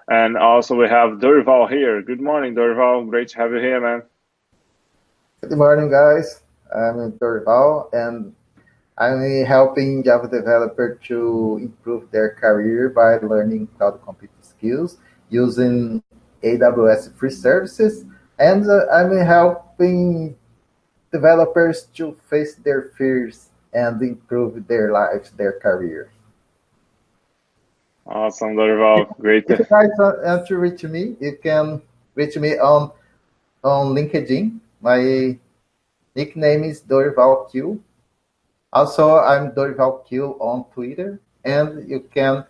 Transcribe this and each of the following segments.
And also we have Dorival here. Good morning, Dorival. Great to have you here, man. Good morning, guys. I'm Dorival, and I'm helping Java developer to improve their career by learning cloud computing skills using AWS free services, and I'm helping developers to face their fears and improve their lives, their career. Awesome, Dorival. Great If to you guys want to reach me, you can reach me on LinkedIn. My nickname is Dorival Q. Also, I'm Dorival Q on Twitter, and you can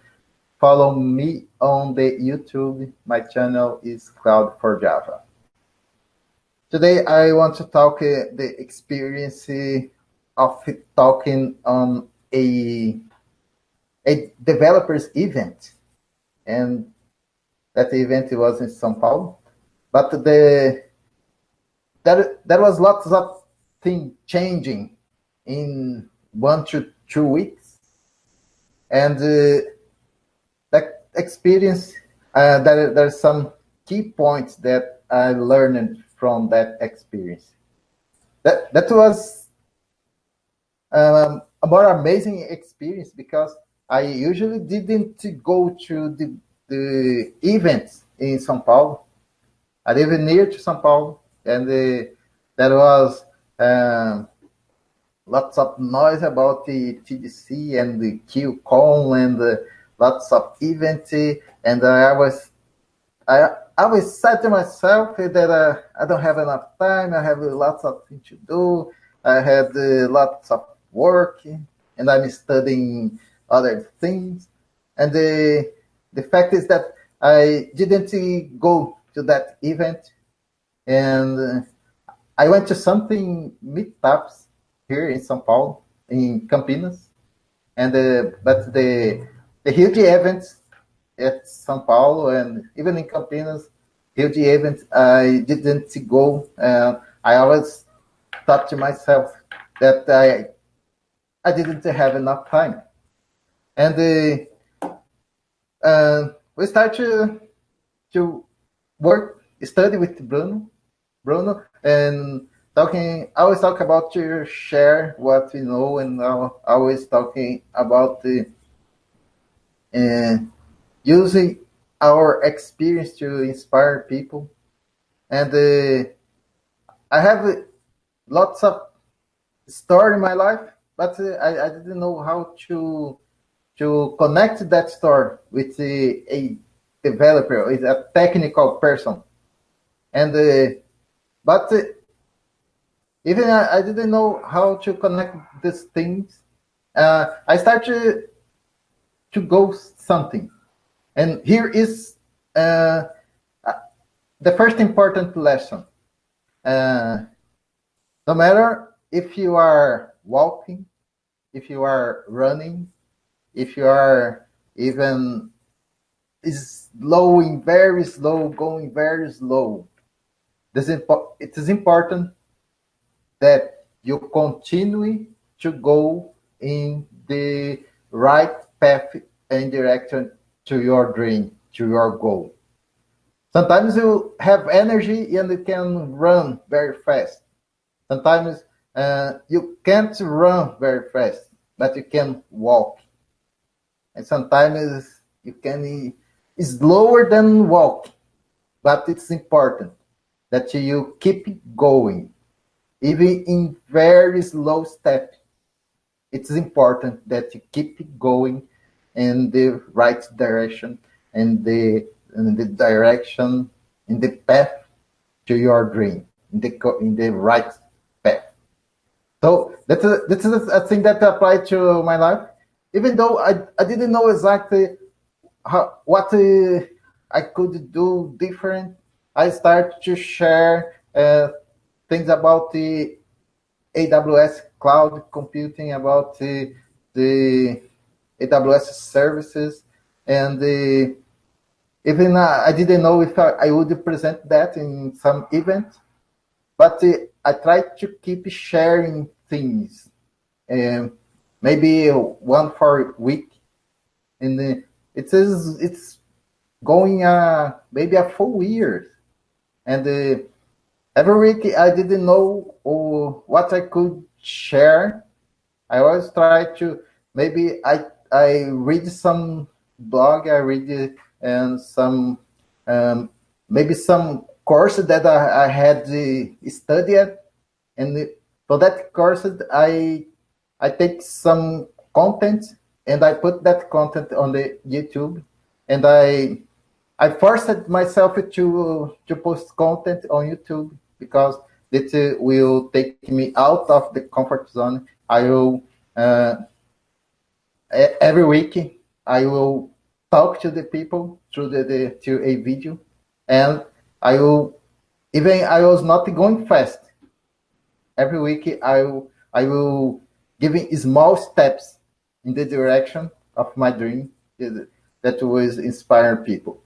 follow me on the YouTube. My channel is Cloud for Java. Today, I want to talk the experience of talking on a developers event, and that event was in São Paulo. But there was lots of things changing in 1 to 2 weeks, and that experience, there's some key points that I learned from that experience. That was a more amazing experience because I usually didn't go to the events in São Paulo. I live near to São Paulo, and there was lots of noise about the TDC and the QCon and lots of events. And I was said to myself that I don't have enough time. I have lots of things to do. I had lots of work, and I'm studying other things. And the fact is that I didn't go to that event, and I went to something meetups here in São Paulo, in Campinas, and but the huge events at São Paulo and even in Campinas, huge events, I didn't go. I always thought to myself that I didn't have enough time, and we start to work, study with Bruno, and talking. I always talk about to share what we know, and always talking about the using our experience to inspire people. And I have lots of story in my life, but I didn't know how to connect that story with a developer, with a technical person, and but even I didn't know how to connect these things. I started to go something, and here is the first important lesson. Uh, no matter if you are walking, if you are running, if you are even slowing very slow, going very slow, it is important that you continue to go in the right path and direction to your dream, to your goal. Sometimes you have energy and you can run very fast. Sometimes you can't run very fast, but you can walk. And sometimes you can slower than walk, but it's important that you keep going, even in very slow steps. It's important that you keep going in the right direction, in the direction, in the path to your dream, in the right path. So that's a thing that applied to my life, even though I didn't know exactly what I could do different. I started to share things about the AWS cloud computing, about the AWS services, and even I didn't know if I would present that in some event, but I tried to keep sharing things, maybe one for a week, and it's going maybe a full year. And every week I didn't know what I could share. I always try to, maybe I read some blog, I read and some maybe some course that I had studied, and for that course I take some content and I put that content on the YouTube, and I forced myself to post content on YouTube because it will take me out of the comfort zone. I will every week I will talk to the people through to a video, and I will, even I was not going fast. Every week I will giving small steps in the direction of my dream that was inspire people.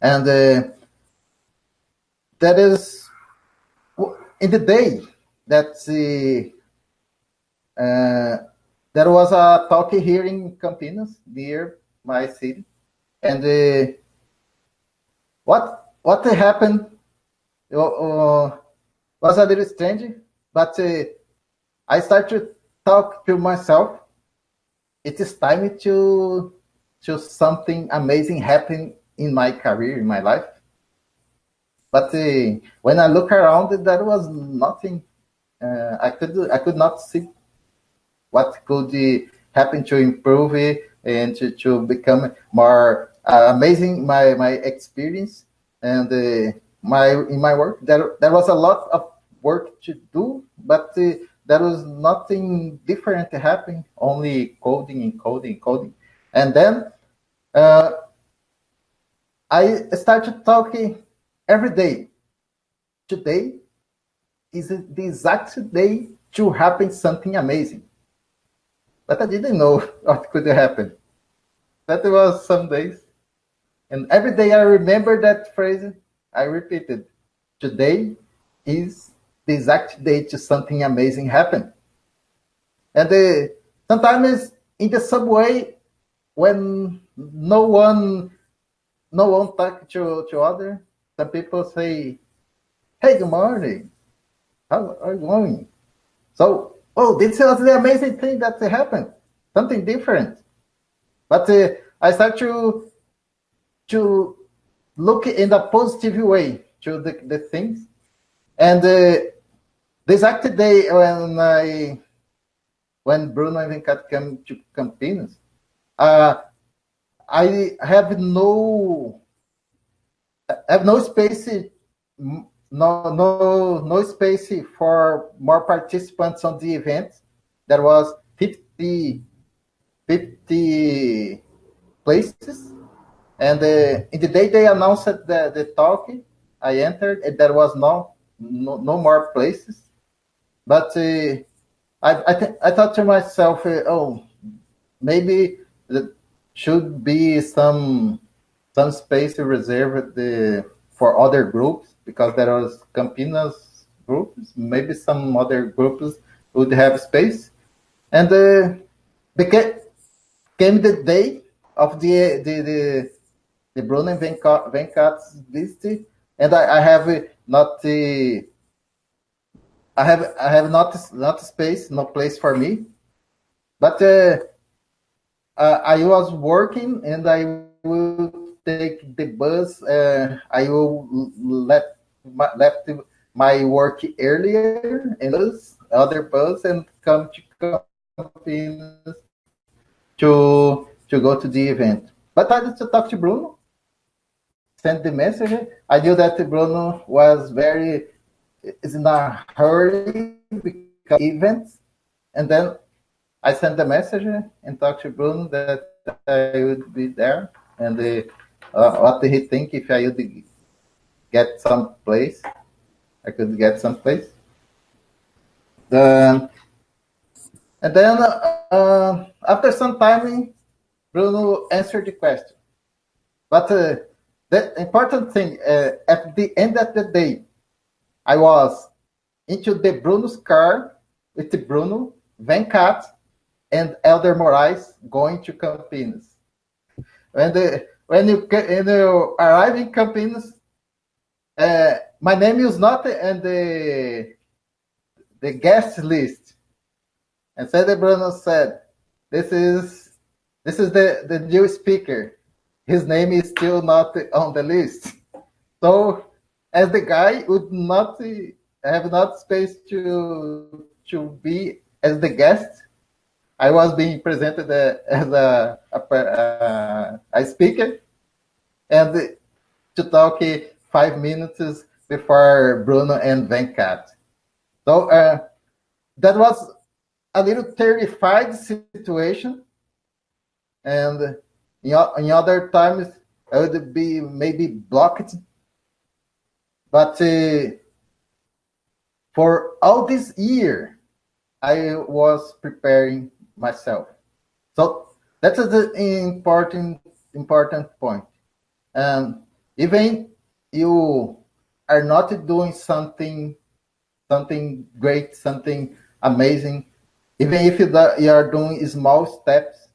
And that is in the day that there was a talk here in Campinas, near my city, and what happened was a little strange, but I started to talk to myself. It is time to something amazing happen in my career, in my life. But when I look around, there was nothing. I could not see what could happen to improve it and to become more amazing my experience and in my work. There was a lot of work to do, but there was nothing different happening. Only coding and coding, coding, and then I started talking every day. Today is the exact day to happen something amazing. But I didn't know what could happen. That was some days. And every day I remember that phrase, I repeated. Today is the exact day to something amazing happen. And sometimes in the subway, when no one talk to other, some people say, "Hey, good morning. How are you going?" So, oh, this was the amazing thing that happened. Something different. But I start to look in a positive way to the things. And the exact day when Bruno and Venkat came to Campinas, I have no space, no space for more participants on the event. There was 50 places, and in the day they announced the talk, I entered, and there was no more places. But I thought to myself, oh, maybe there should be some space reserved for other groups, because there was Campinas groups, maybe some other groups would have space. And came the day of the Bruno and Venkat's visit, and I have not I have not space, no place for me. But I was working, and I will take the bus. I will left my work earlier and other bus and come to Campinas to go to the event. But I had to talk to Bruno, send the message. I knew that Bruno was is in a hurry because events, and then I sent the message and talked to Bruno that I would be there, and what did he think if I would get some place? I could get some place. And then after some time, Bruno answered the question. But the important thing, at the end of the day, I was into the Bruno's car with the Bruno, Venkat, and Elder Moraes going to Campinas. And you arrive in Campinas, my name is not in the guest list. And Cedar Bruno said, this is the new speaker. His name is still not on the list. So as the guy would not have not space to be as the guest, I was being presented as a speaker and to talk 5 minutes before Bruno and Venkat. So that was a little terrified situation, and in other times I would be maybe blocked. But for all this year, I was preparing myself. So that's an important point. And even you are not doing something great, something amazing, even if you are doing small steps,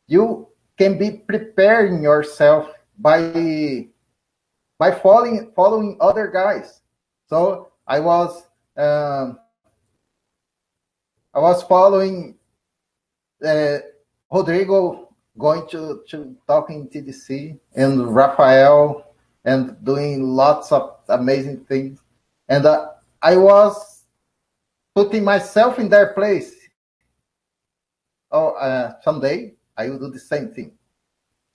you can be preparing yourself by following other guys. So I was following Rodrigo going to talking TDC and Rafael and doing lots of amazing things, and I was putting myself in their place. Oh, someday I will do the same thing.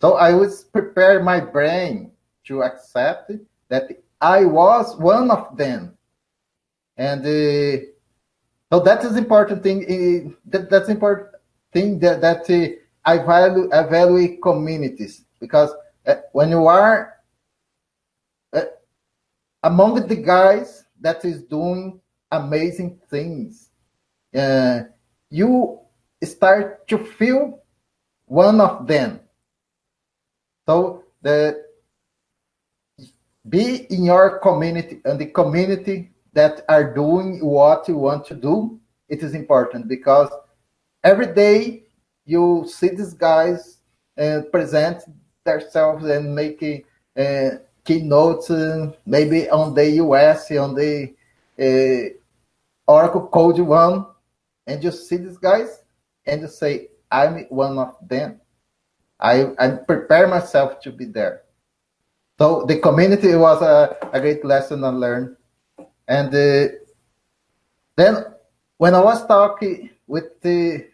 So I was prepare my brain to accept that I was one of them, and so that is important thing. That's important thing that I value communities, because when you are among the guys that is doing amazing things, you start to feel one of them. So be in your community, and the community that are doing what you want to do. It is important because every day you see these guys present themselves and make keynotes, maybe on the US, on the Oracle Code One, and you see these guys and you say, I'm one of them. I prepare myself to be there. So the community was a great lesson I learned. And then when I was talking with the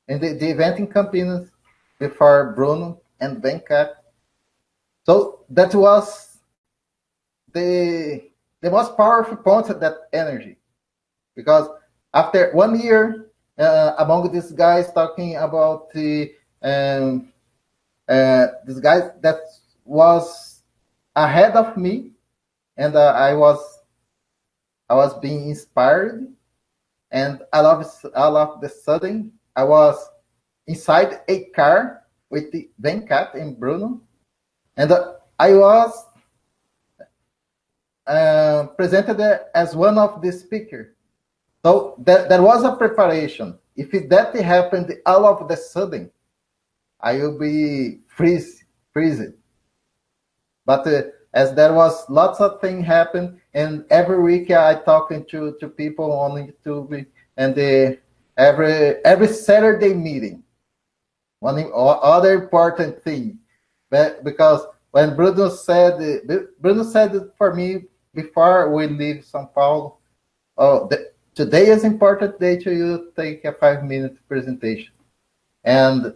event in Campinas before Bruno and Venkat, so that was the most powerful point of that energy, because after 1 year among these guys talking about this guy that was ahead of me, and I was being inspired, and all of the sudden I was inside a car with the Venkat and Bruno, and I was presented as one of the speakers. So there was a preparation. If that happened all of the sudden, I will be freeze. But as there was lots of things happen, and every week I talking to people on YouTube, and every Saturday meeting. One other important thing, because when Bruno said for me before we leave São Paulo, today is important day to you take a 5-minute presentation. And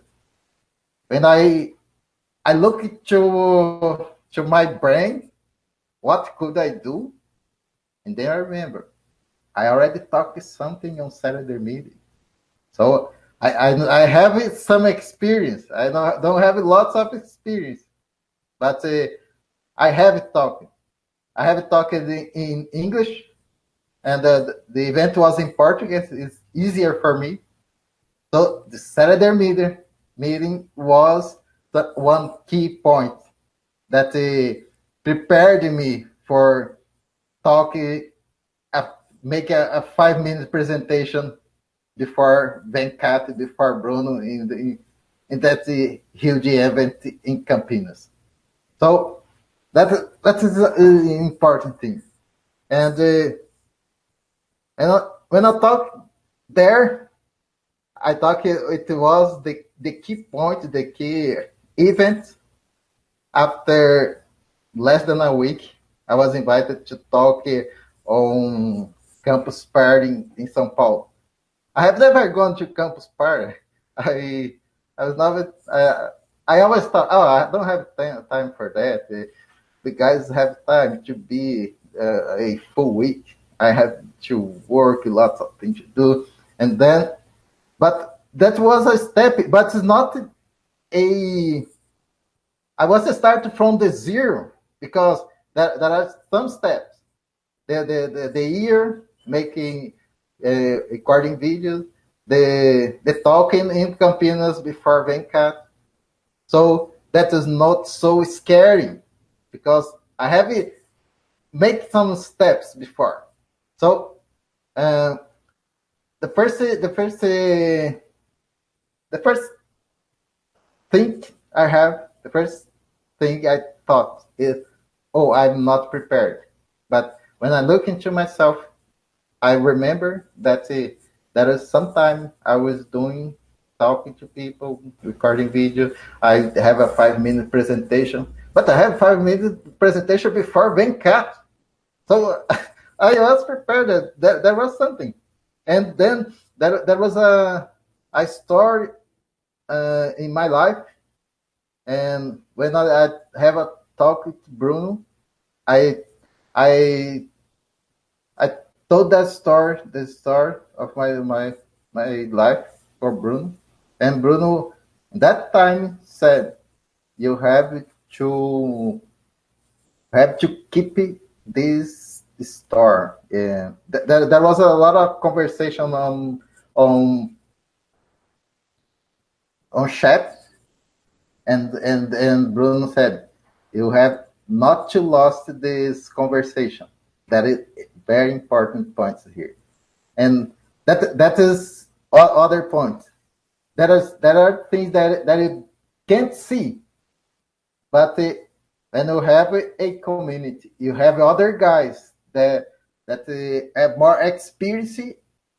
when I look to my brain, what could I do? And then I remember, I already talked something on Saturday meeting. So I have some experience. I don't have lots of experience, but I have it talking. I have it talking in English, and the event was in Portuguese. It's easier for me. So the Saturday meeting was the one key point that prepared me for talking, make a 5-minute presentation before Venkat, before Bruno in that huge event in Campinas. So that is an important thing. And when I talk there, I thought it was the key point, the key event. After less than a week, I was invited to talk on campus party in São Paulo. I have never gone to campus party. I was never. I always thought, oh, I don't have time for that. The guys have time to be a full week. I have to work, lots of things to do, and then, but that was a step. But it's not a. I was starting from the zero because there are some steps. The year making recording videos, the talking in Campinas before Venkat. So that is not so scary because I have made some steps before. So the first thing I have, the first thing I thought is, oh, I'm not prepared. But when I look into myself, I remember that there is some time I was talking to people, recording video. I have a 5-minute presentation, but I have 5-minute presentation before Venkat. So I was prepared that there was something. And then there was a story in my life. And when I have a talk with Bruno, I told that story, the story of my life for Bruno, and Bruno that time said, "You have to keep this story." Yeah, there was a lot of conversation on chat, and Bruno said, "You have not to lost this conversation." That is very important points here, and that is other points. There are things that you can't see, but when you have a community, you have other guys that have more experience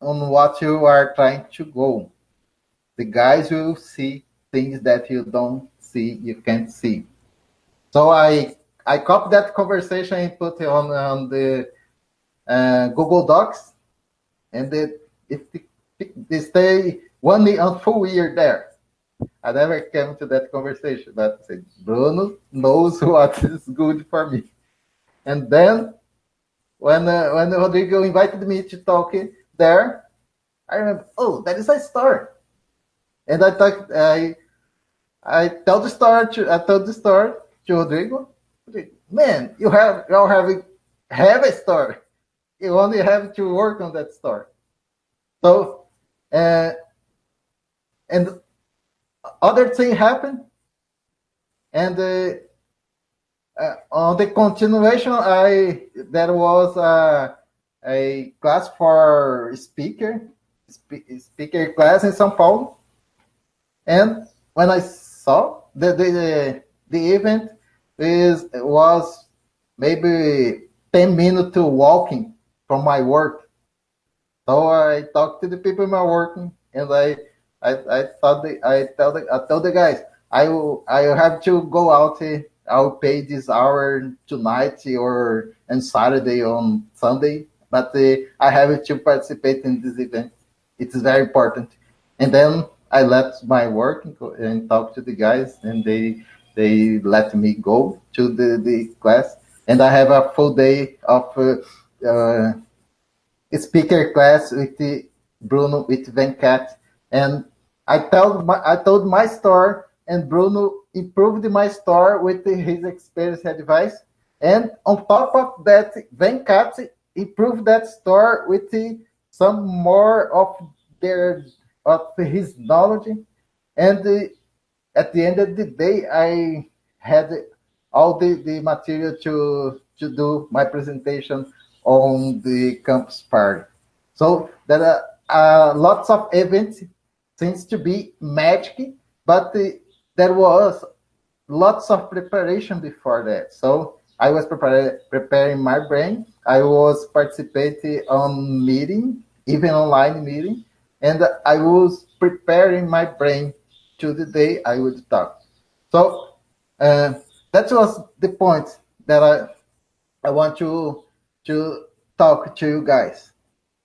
on what you are trying to go. The guys will see things that you don't see, you can't see. So I copied that conversation and put it on the Google Docs, and they stay full year there. I never came to that conversation, but I said, Bruno knows what is good for me. And then when Rodrigo invited me to talk there, I remember, oh, that is a story. And I thought I told the story to Rodrigo. Man, you all have a story. You only have to work on that story. So, and other thing happened, and on the continuation, there was a class for speaker class in São Paulo, and when I saw the event was maybe 10 minutes to walking from my work. So I talked to the people in my working, and I told the guys, I have to go out. I'll pay this hour tonight or on Saturday on Sunday, but I have to participate in this event. It's very important. And then I left my work and talked to the guys, and they let me go to the class, and I have a full day of speaker class with Bruno, with Venkat, and I told my story, and Bruno improved my story with his experience advice, and on top of that, Venkat improved that story with some more of his knowledge, and at the end of the day, I had all the material to do my presentation on the campus party. So there are lots of events, seems to be magic, but there was lots of preparation before that. So I was preparing my brain. I was participating on meeting, even online meeting, and I was preparing my brain to the day I would talk. So that was the point that I want to talk to you guys.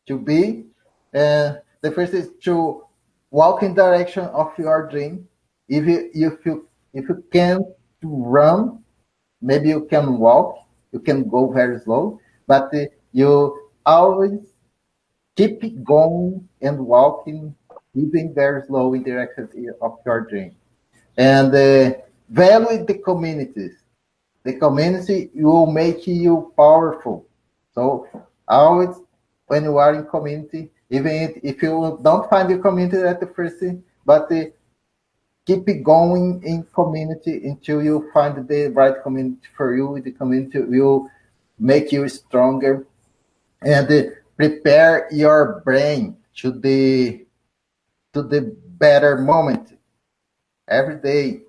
To be the first is to walk in direction of your dream. If you can run, maybe you can walk. You can go very slow, but you always keep going and walking, even very slow in direction of your dream. And value the communities. The community will make you powerful. So always, when you are in community, even if you don't find the community at the first, but keep it going in community until you find the right community for you. The community will make you stronger, and prepare your brain to the better moment every day.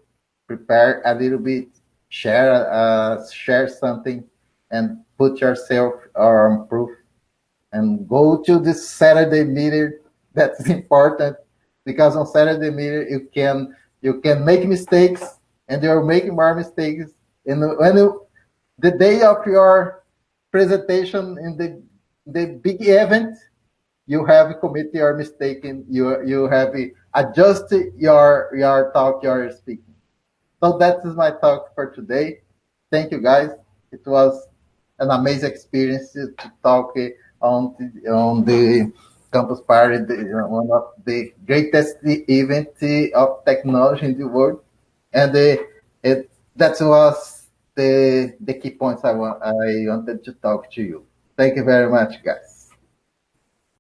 Prepare a little bit, share something, and put yourself on proof. And go to the Saturday meeting. That's important, because on Saturday meeting you can make mistakes, and you're making more mistakes. And when the day of your presentation in the big event, you have committed your mistake, and you have adjusted your talk, your speaking. So that is my talk for today. Thank you, guys. It was an amazing experience to talk on the campus party, one of the greatest event of technology in the world, and that was the key points I wanted to talk to you. Thank you very much, guys.